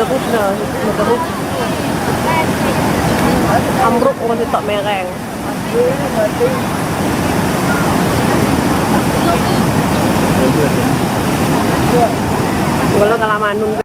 terus dah, terus ambruk orang tak mereng. Kalau kalamanun.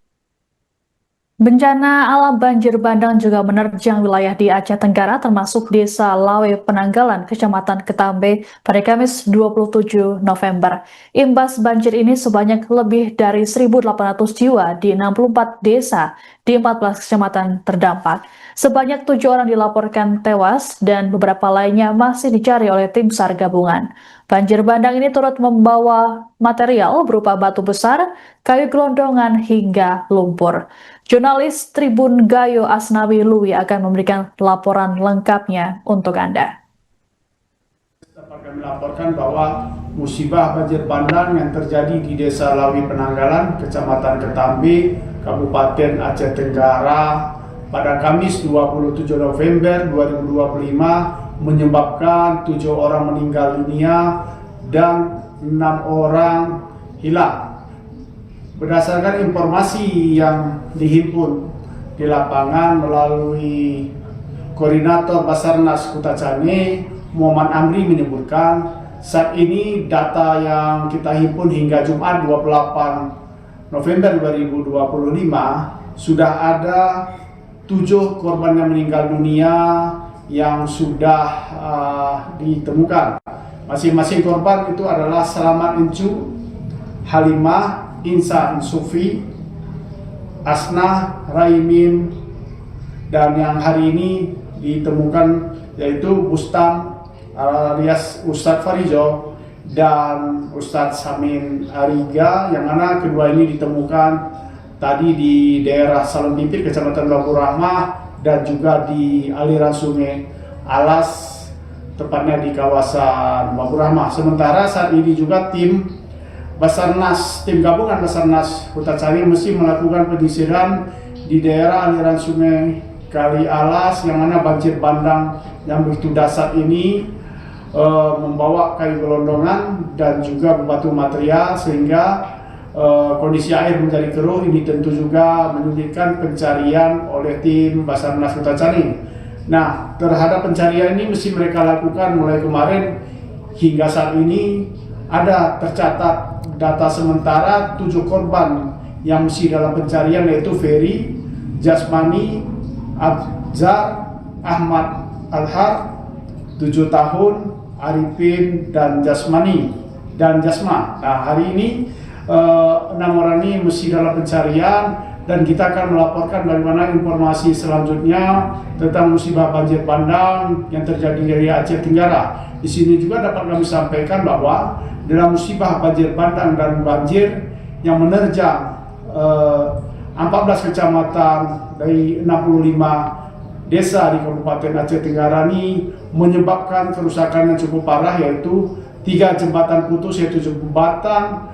Bencana alam banjir bandang juga menerjang wilayah di Aceh Tenggara termasuk Desa Lawe Penanggalan, Kecamatan Ketambe pada Kamis 27 November. Imbas banjir ini sebanyak lebih dari 1.800 jiwa di 64 desa di 14 kecamatan terdampak. Sebanyak 7 orang dilaporkan tewas dan beberapa lainnya masih dicari oleh tim SAR gabungan. Banjir bandang ini turut membawa material berupa batu besar, kayu gelondongan hingga lumpur. Jurnalis Tribun Gayo Asnawi Lui akan memberikan laporan lengkapnya untuk Anda. Dapat kami laporkan bahwa musibah banjir bandang yang terjadi di Desa Lawi Penanggalan, Kecamatan Ketambe, Kabupaten Aceh Tenggara pada Kamis 27 November 2025 menyebabkan 7 orang meninggal dunia dan 6 orang hilang. Berdasarkan informasi yang dihimpun di lapangan melalui Koordinator Basarnas Kutacane, Muhammad Amri menyebutkan saat ini data yang kita himpun hingga Jumat 28 November 2025 sudah ada 7 korban yang meninggal dunia yang sudah ditemukan. Masing-masing korban itu adalah Selamat Encu, Halimah, Insan Sufi, Asnah, Raimin, dan yang hari ini ditemukan yaitu Bustam alias Ustadz Farijo dan Ustadz Samin Ariga, yang mana kedua ini ditemukan tadi di daerah Salem Pipit, Kecamatan Bambu Rahmah, dan juga di aliran sungai Alas, tepatnya di kawasan Bambu Rahmah. Sementara saat ini juga tim gabungan Basarnas Kutacane mesti melakukan penyisiran di daerah aliran sungai Kali Alas, yang mana banjir bandang yang begitu dahsyat ini membawa kayu gelondongan dan juga batu material sehingga kondisi air menjadi keruh. Ini tentu juga menyulitkan pencarian oleh tim Basarnas Kutacane. Nah, terhadap pencarian ini mesti mereka lakukan mulai kemarin hingga saat ini. Ada tercatat data sementara 7 korban yang masih dalam pencarian, yaitu Ferry, Jasmani, Abzar, Ahmad Alhar, 7 tahun, Arifin, dan Jasmani dan Jasma. Nah, hari ini 6 orang ini masih dalam pencarian dan kita akan melaporkan bagaimana informasi selanjutnya tentang musibah banjir bandang yang terjadi di Aceh Tenggara. Di sini juga dapat kami sampaikan bahwa dalam musibah banjir bandang dan banjir yang menerjang 14 kecamatan dari 65 desa di Kabupaten Aceh Tenggara ini menyebabkan kerusakan yang cukup parah, yaitu 3 jembatan putus, yaitu jembatan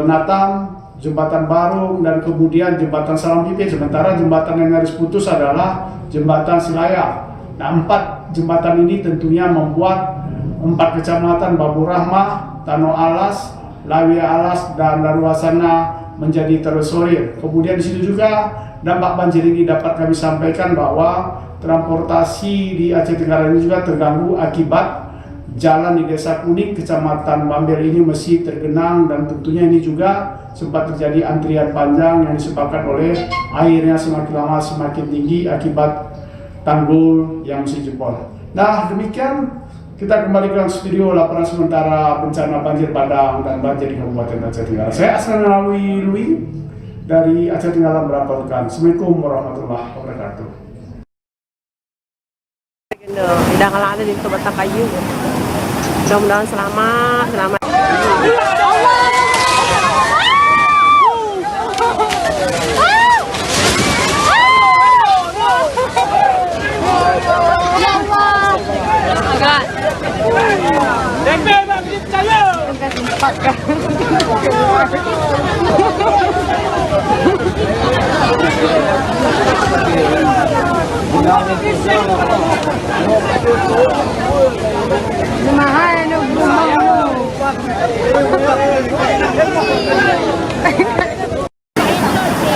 Natam, jembatan Barung, dan kemudian jembatan Salam Pipit. Sementara jembatan yang nyaris putus adalah jembatan Silayah. Nah, 4 jembatan ini tentunya membuat 4 kecamatan Bambu Rahmah, Tano Alas, Lawi Alas, dan Darwasana menjadi terisolir. Kemudian di situ juga dampak banjir ini dapat kami sampaikan bahwa transportasi di Aceh Tenggara ini juga terganggu akibat jalan di Desa Kuning, Kecamatan Bambel ini masih tergenang, dan tentunya ini juga sempat terjadi antrian panjang yang disebabkan oleh airnya semakin lama semakin tinggi akibat tanggul yang masih jebol. Nah, demikian kita kembali ke studio laporan sementara bencana banjir bandang dan banjir di Kabupaten Aceh Tenggara. Saya Asnawi Lui dari Aceh Tenggara melaporkan. Assalamualaikum warahmatullahi wabarakatuh. Tidak kalah ada di batang kayu. Mudah-mudahan selamat.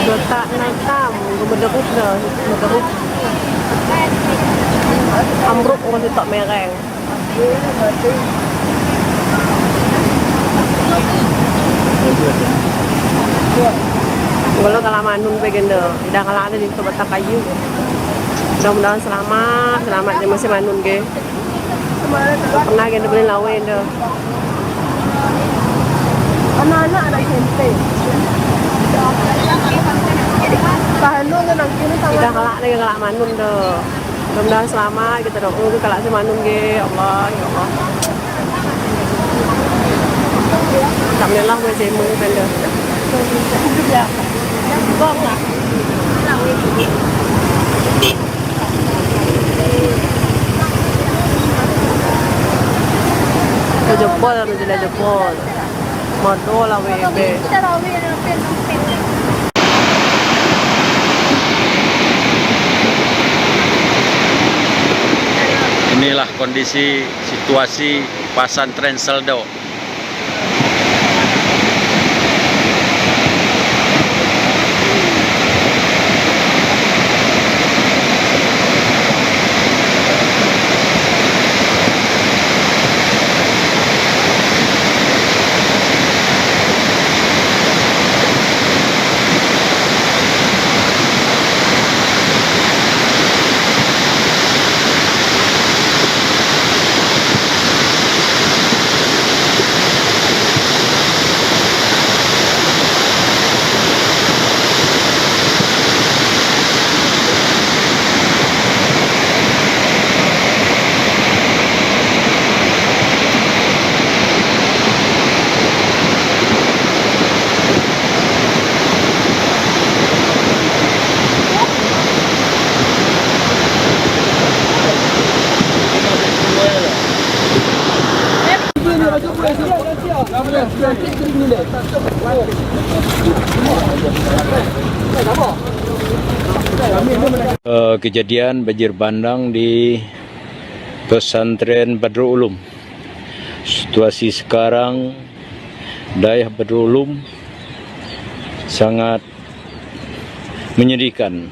Letak nakam, gumedekuk dah, gumedekuk. Amruk orang sitok mereng. Kalau kalau manun begini, dah kalau ada di tempat kayu. Mudah-mudahan selamat dia masih manun ke. Pernah kita beli lawe dah. Anak-anak ada SMP. Tahanun kan nang kini sama. Dah kalau manun dah. Mudah-mudahan selamat kita doa kalau si manun ke. Allah ya Allah. Alhamdulillah masih mung benda. Ya. Bong lah. Jempol, menjelaskan jempol. Modal lah webe. Kita rawi ada pen. Inilah kondisi situasi pesantren Seldo. Kejadian banjir bandang di pesantren Badrul Ulum. Situasi sekarang daerah Badrul Ulum sangat menyedihkan,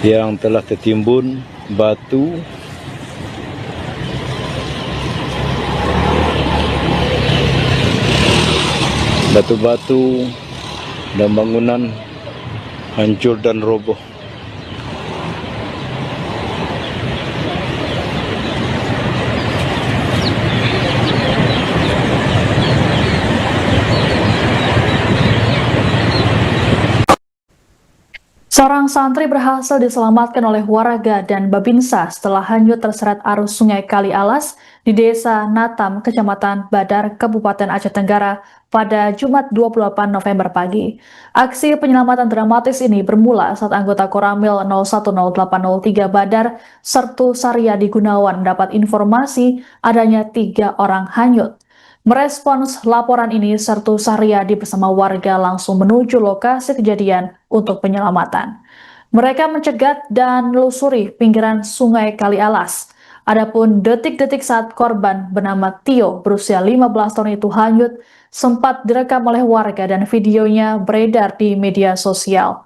yang telah tertimbun batu-batu dan bangunan hancur dan roboh. Seorang santri berhasil diselamatkan oleh warga dan Babinsa setelah hanyut terseret arus sungai Kali Alas di Desa Natam, Kecamatan Badar, Kabupaten Aceh Tenggara pada Jumat 28 November pagi. Aksi penyelamatan dramatis ini bermula saat anggota Koramil 010803 Badar, Sertu Saryadi Gunawan mendapat informasi adanya 3 orang hanyut. Merespons laporan ini, Sertu Saryadi bersama warga langsung menuju lokasi kejadian untuk penyelamatan. Mereka mencegat dan menelusuri pinggiran sungai Kali Alas. Adapun detik-detik saat korban bernama Tio berusia 15 tahun itu hanyut sempat direkam oleh warga dan videonya beredar di media sosial.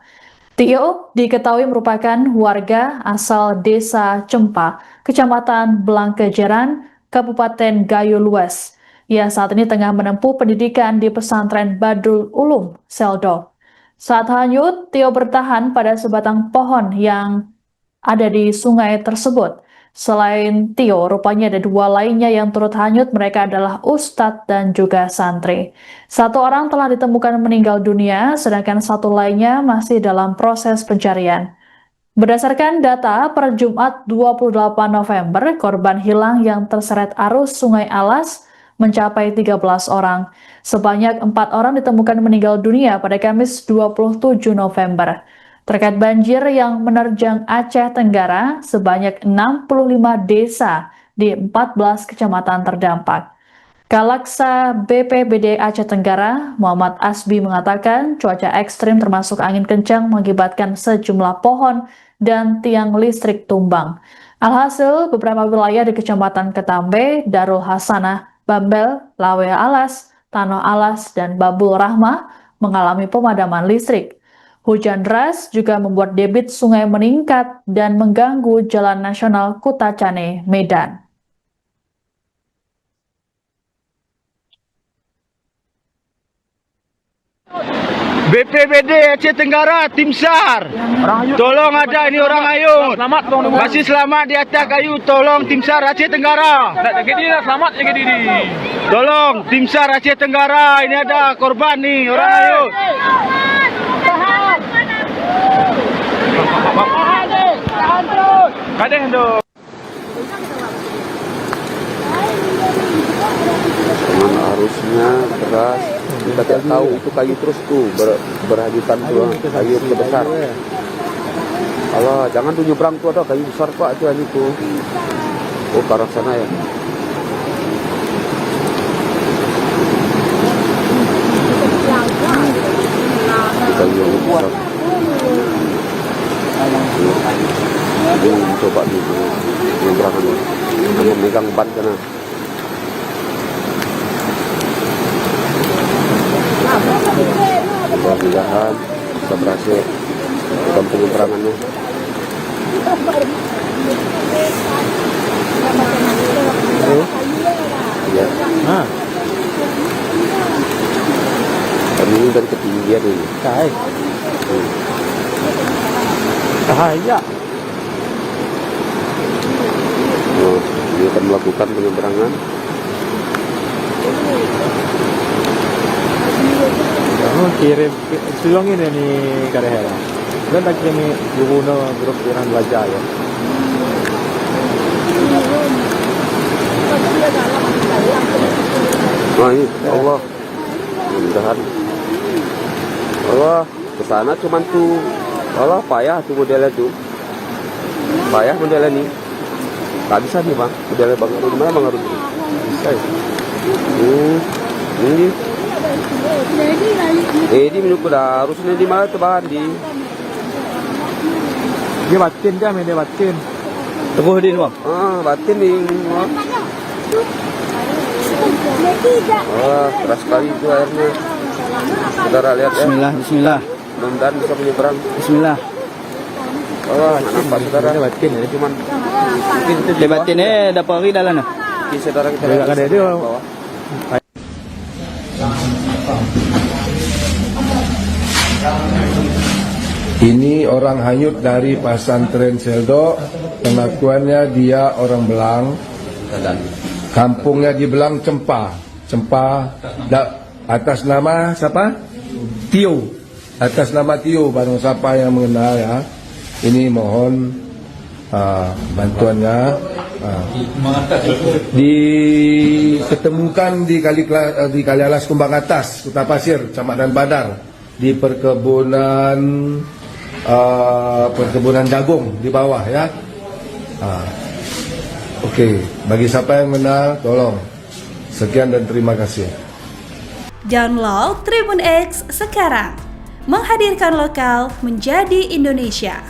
Tio diketahui merupakan warga asal Desa Cempa, Kecamatan Blangkejeran, Kabupaten Gayo Lues. Ia saat ini tengah menempuh pendidikan di pesantren Badrul Ulum, Seldo. Saat hanyut, Tio bertahan pada sebatang pohon yang ada di sungai tersebut. Selain Tio, rupanya ada 2 lainnya yang turut hanyut. Mereka adalah ustadz dan juga santri. 1 orang telah ditemukan meninggal dunia, sedangkan 1 lainnya masih dalam proses pencarian. Berdasarkan data per Jumat 28 November, korban hilang yang terseret arus sungai Alas mencapai 13 orang. Sebanyak 4 orang ditemukan meninggal dunia pada Kamis 27 November. Terkait banjir yang menerjang Aceh Tenggara, sebanyak 65 desa di 14 kecamatan terdampak. Kalaksa BPBD Aceh Tenggara, Muhammad Asbi mengatakan cuaca ekstrim termasuk angin kencang mengakibatkan sejumlah pohon dan tiang listrik tumbang. Alhasil, beberapa wilayah di Kecamatan Ketambe, Darul Hasanah, Bambel, Lawe Alas, Tanoh Alas, dan Babul Rahmah mengalami pemadaman listrik. Hujan deras juga membuat debit sungai meningkat dan mengganggu Jalan Nasional Kutacane, Medan. BPBD Aceh Tenggara, Tim SAR. Tolong ada ini orang Ayut. Masih selamat di atas kayu. Tolong Tim SAR Aceh Tenggara. Selamat jaga diri. Tolong Tim SAR Aceh Tenggara. Ini ada korban nih orang Ayut. Kadeh tu. Memang arusnya deras. Kita tidak tahu itu kayu terus tuh berhanyutan tuh kayu besar. Allah, jangan tuh nyebrang tuh ada kayu besar pak itu. Oh ke arah sana ya. Kayu yang besar. Ini coba dulu nyebrang dulu. Kamu megang ban sana. Mudah-mudahan bisa berhasil dalam penyeberangannya. Ya. Kami ini dari ketinggian ini. Bahaya. Oh, dia akan melakukan penyeberangan. Kirim silong ini nih Kadeh. Dan tak kini guna grup orang belajar ya. Wah ini Allah, mudah-mudahan Allah kesana cuman tuh Allah payah tuh modelnya tuh, payah modelnya nih. Tak bisa nih bang, modelnya bang Arun mana bang Arun? Bisa. Ini. Di menunggu dah, harusnya di mana tebahan di? Dia batin kan, dia batin. Teguh di bang. Batin di. Wah, keras sekali itu airnya. Saudara lihat ya. Bismillah. Mudah-mudahan bisa menyeberang. Bismillah. Wah, nampak saudara. Dia batin ya. Cuman mungkin itu Dia batin dapat ri dalam nah. Saudara kita Dia ada dia. Ini orang hanyut dari pesantren Seldo. Pengakuannya dia orang Belang. Kampungnya di Belang Cempah. Atas nama siapa? Tio. Atas nama Tio. Barang siapa yang mengenal ya. Ini mohon bantuannya. Diketemukan di Kali Alas Kumbang Atas, Kota Pasir, Kecamatan Badar, di perkebunan jagung di bawah ya. Oke, bagi siapa yang mengenal, tolong. Sekian dan terima kasih. Download Tribun X sekarang, menghadirkan lokal menjadi Indonesia.